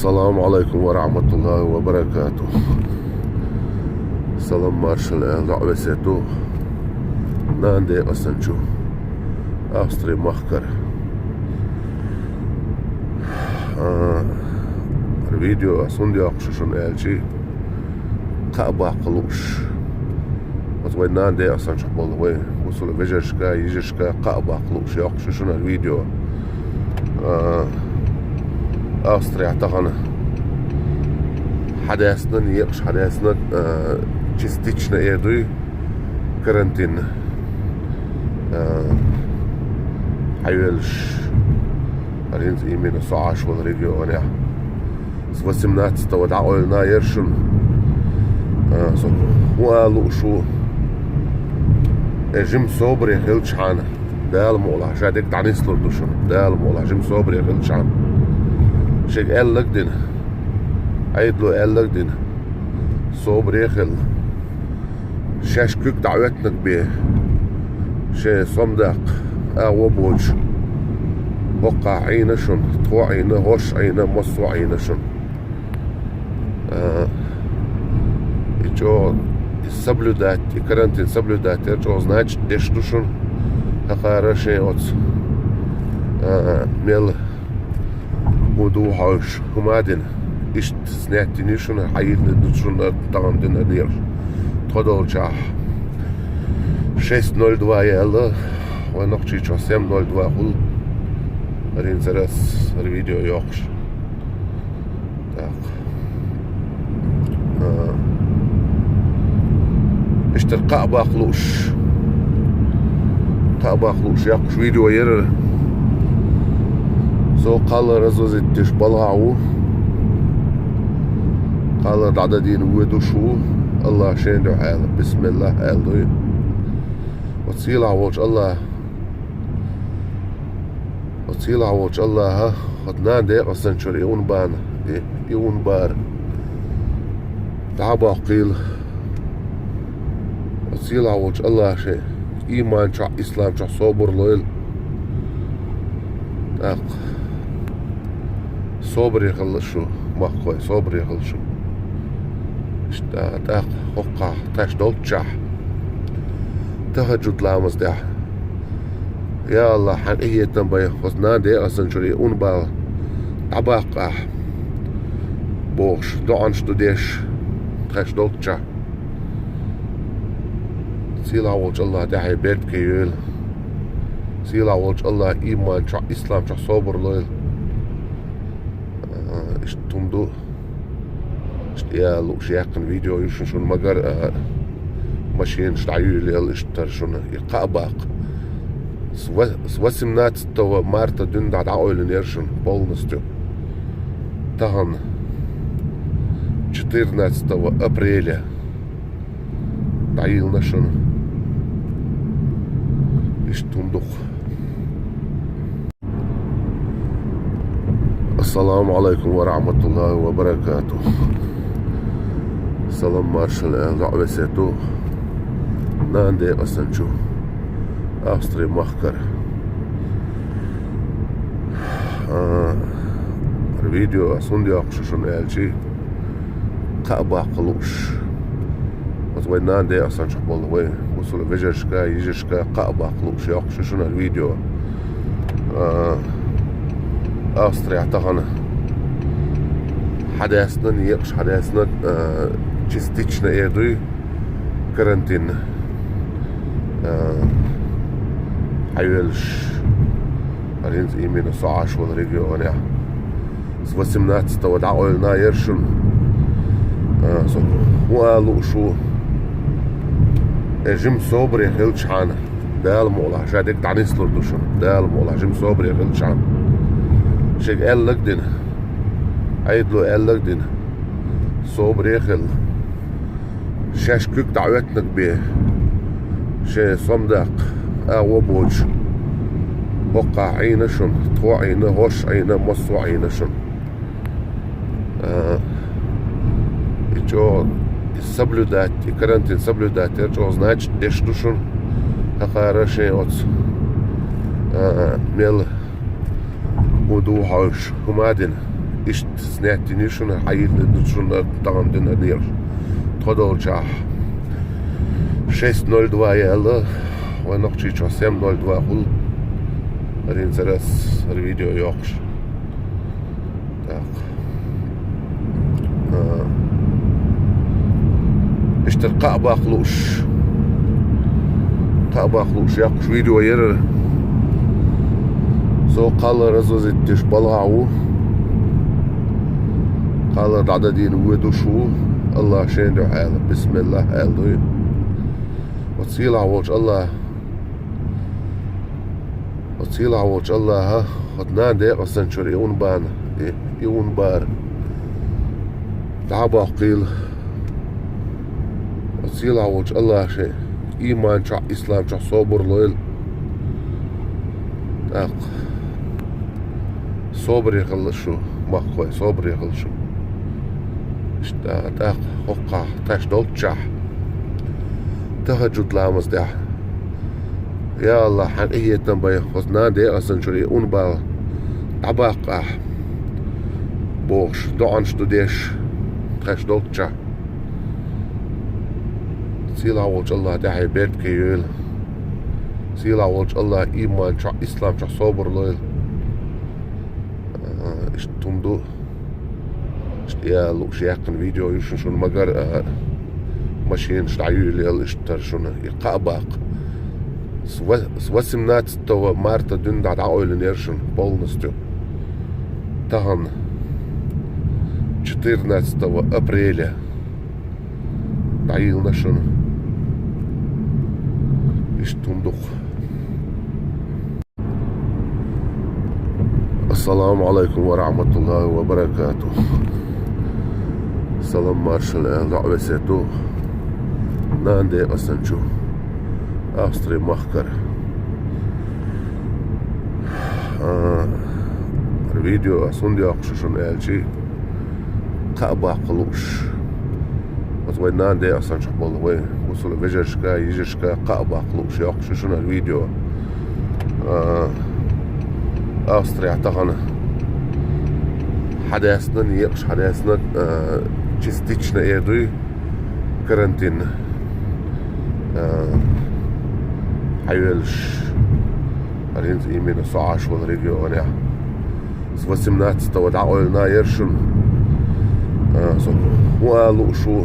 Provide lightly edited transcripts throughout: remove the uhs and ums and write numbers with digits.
Assalamu alaikum wa rahmatullahi wa barakatuh. Salam marshal da'vesetu nande asanchu Avstrija mahkar. Video asundi akşuşun elçi Kaaba kılıç. Azvay nande asanchu bolvay usul vejershka yijeshka Kaaba kılıç akşuşun video. Avstrija tag'in حداثنا يقش حداثنا частично еду карантин حيولش аринз именно сааш в регионе с 18 ودعونا يرشن والو شو جيم صبري خلش حانا دال مولا شادك دعنيس لردوشن دال مولا جيم صبري خلش حانا شيك قال لك دين عيد له قال لك دين صبري خل شاش كوك دعوتنك بيه شي صمدق وبوج وقع عينشن طوع عينه هوش عينه مصو عينشن جو السبلودات كرنتين سبلودات جو значит дештушен хахараши от мел буду хауш хумадин ишт снятинишен хайднушен тандин нер тодолча 602 ела ونقشي 702 хул рин зараз видео йохш так اشتر قابا خلوش يقش فيديو ير سو قال رزوزت تش بلعو قال عددين ودوشو الله شين حاله بسم الله حاله وتصيل عوج الله ها خدنا دي قصن شري يون بار تعبا قيل وتصيل عوج الله شيء إيمان شع إسلام شع صبر ليل أق صبر يخلشوا مخوي صبر يخلشوا اشتاق حقا تاش دولتشا تهجد لامز ده يا الله حن إيه تنبي خدنا دي قصن شري يون بار عباقة بوش دعنش دوديش تاش دولتشا سيلا وجه الله داعي بيت كيول سيلا وجه الله إيمان شع إسلام شع صبر ليل اشتمدو يا لو شياقن فيديو يشون مقر ماشيين شتعيول يل اشترشون يقابق سواسمنات تو مارتا دون دعد عقل نيرشون بولنستو تهن 14 апреля تعيل نشون اشتمدو السلام عليكم ورحمة الله وبركاته. Salam marshal da'vesetu nande asanchu Avstrija mahkar. Video asundi akşuşun elçi Kaaba kılıç. Azvay nande asanchu bolvay usul vejershka yijeshka Kaaba kılıç akşuşun video. Avstrija tag'in حداثنا يقش حداثنا частично еду карантин حيولش аринз именно сааш в регионе с 18 ودعونا يرشن والو شو جيم صبري خلش حانا دال مولا شادك دعنيس لردوشن دال مولا جيم صبري خلش حانا شيك قال لك دين عيد له قال لك دين صبري خل شاش كوك دعوتنك بيه شي صمدق وبوج وقع عينشن طوع عينه هوش عينه مصو عينشن جو السبلودات كرنتين سبلودات جو значит дештушен хахараши от мел буду хауш хумадин ist snätti schon hayırlı şunlar dağındın diyor. Todolca 6:02 yalla ve nokçi 7:02 hul. Rin zaraz video yok. Tak. اشترقاء باقلوش ياقش فيديو ير سو قال رزوز التش بلعو قال عددين ودو شو الله شين دو حاله بسم الله حاله وتصيل عوج الله ها خدنان دقيقة سنشور يون بان يون بار تعبا قيل وتصيل عوج الله شيء إيمان شع إسلام شع صبر ليل أق صبر يخلصو مخوي صبر يخلصو اشتاق أق حقا تاش دولتشح تهجد لامز ده يا الله حن إيه تنبي خزنان دي أصلا شري أنبال عباقة بوش دعان شتوديش تاش دولتشح سيلا وجه الله داعي بيت كيول سيلا وجه الله إيمان شع إسلام شع صبر ليل اشتمدو يا لو شياقن فيديو يشون شون مقر ماشيين شعيول يل اشتر شون يقابق سوسمنات تو مارتا دون دعد عقل نيرشون بولنستو تهن 14 апреля دعيل نشون اشتمدو السلام عليكم ورحمة الله وبركاته سلام مارشال لعبسيتو ناندي أسنشو أستري مخكر الفيديو أسندي أقششون ألشي قابا قلوش وطوي ناندي أسنشو بالوي وصل فيجرشكا يجرشكا قابا قلوش يقششون الفيديو أستري أعتقنا حداثنا يقش حداثنا частично يدوي карантин حيولش أرينز إيمين صعاش والريديو أنا سوسمنات استوى دعونا يرشن والو شو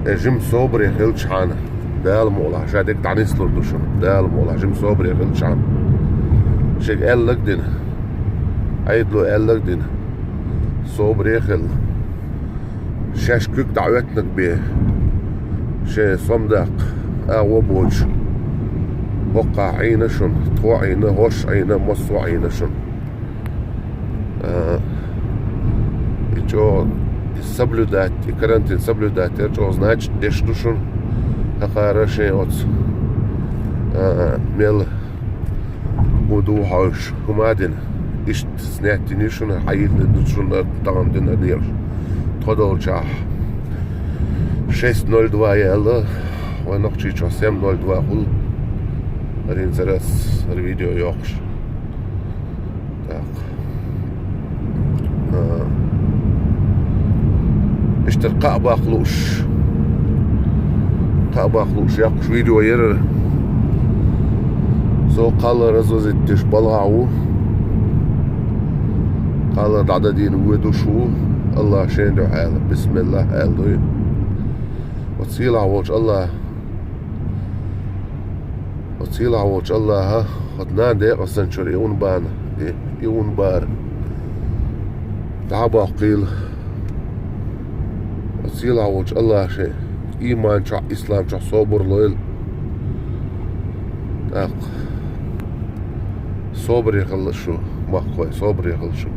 جيم صبري خلش حانا دال مولا شادك دعني سلور دوشن دال مولا جيم صبري خلش حانا شيك قال لك دين عيد له قال لك دين صبري خل شاش كوك دعوتنا بيه شي صمدق وبوج وقع عينشن طوع عينه هوش عينه مصو عينشن جو السبلودات كرنتين سبلودات جو значит دشدوشن هقارشي اوت ميل ودو هاش ومادن ist snätti nu schon hayırlı şunlar dağındın diyor. Todolca 6:02 yalla ve nokçi 7:02 hul. Rin zaraz video yok. Tak. اشترقاء باقلوش ياقش فيديو ير سو قال رزوز التش بلعو قال عددين ودو شو الله شين دو حاله بسم الله حاله وتصيل عوج الله ها خدنان دقيقة سنشور يون بان يون بار تعبا قيل وتصيل عوج الله شيء إيمان شع إسلام شع صبر ليل أق صبر يخلصو مخوي صبر يخلصو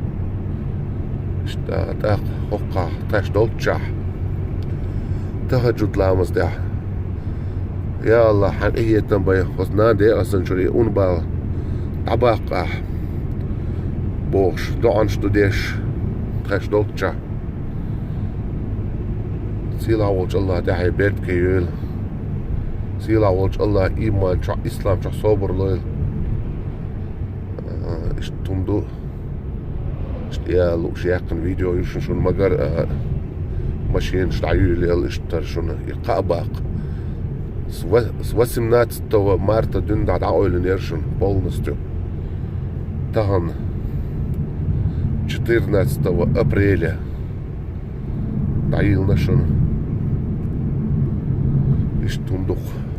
اشتاق حقا تاش دولتشح تهجد لامز ده يا الله حن إيه تنبي خزنان دي أصلا شري أنبال عباقة بوش دعان شتوديش تاش دولتشح سيلا وجه الله داعي بيت كيول سيلا وجه الله إيمان شع إسلام شع صبر ليل اشتمدو Ja, لوشياقن فيديو يشن شون مقر ماشيين شتعيل يل اشتر شون يقابق سوسمنات تو مارتا دون داد عويل نيرشن полностью تهان 14 апреля تعيل نشن اشتم دخ